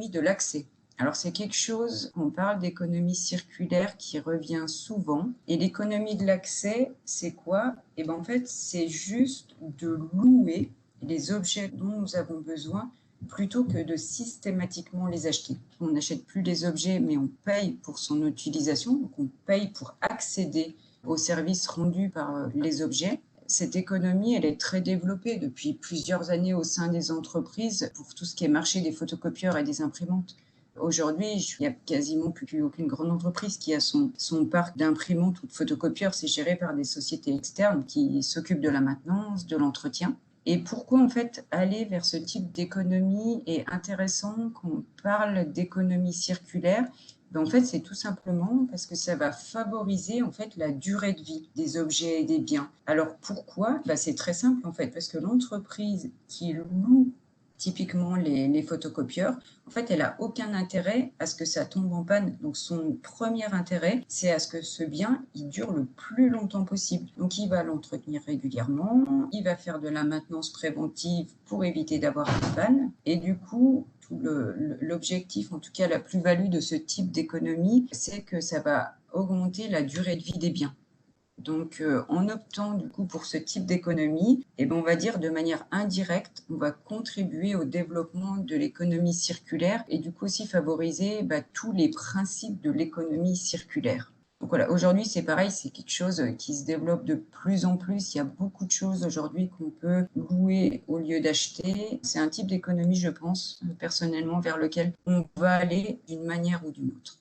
l'économie de l'accès. Alors c'est quelque chose, on parle d'économie circulaire qui revient souvent. Et l'économie de l'accès, c'est quoi? Eh ben en fait, c'est juste de louer les objets dont nous avons besoin plutôt que de systématiquement les acheter. On n'achète plus les objets, mais on paye pour son utilisation, donc on paye pour accéder aux services rendus par les objets. Cette économie, elle est très développée depuis plusieurs années au sein des entreprises pour tout ce qui est marché des photocopieurs et des imprimantes. Aujourd'hui, il n'y a quasiment plus aucune grande entreprise qui a son parc d'imprimantes ou de photocopieurs. C'est géré par des sociétés externes qui s'occupent de la maintenance, de l'entretien. Et pourquoi en fait aller vers ce type d'économie est intéressant quand on parle d'économie circulaire? En fait, c'est tout simplement parce que ça va favoriser en fait la durée de vie des objets et des biens. Alors pourquoi? C'est très simple en fait, parce que l'entreprise qui loue typiquement les photocopieurs, en fait, elle n'a aucun intérêt à ce que ça tombe en panne. Donc, son premier intérêt, c'est à ce que ce bien, il dure le plus longtemps possible. Donc, il va l'entretenir régulièrement, il va faire de la maintenance préventive pour éviter d'avoir une panne. Et du coup, l'objectif, en tout cas la plus-value de ce type d'économie, c'est que ça va augmenter la durée de vie des biens. Donc, en optant du coup pour ce type d'économie, on va dire de manière indirecte, on va contribuer au développement de l'économie circulaire et du coup aussi favoriser tous les principes de l'économie circulaire. Donc voilà, aujourd'hui c'est pareil, c'est quelque chose qui se développe de plus en plus. Il y a beaucoup de choses aujourd'hui qu'on peut louer au lieu d'acheter. C'est un type d'économie, je pense, personnellement, vers lequel on va aller d'une manière ou d'une autre.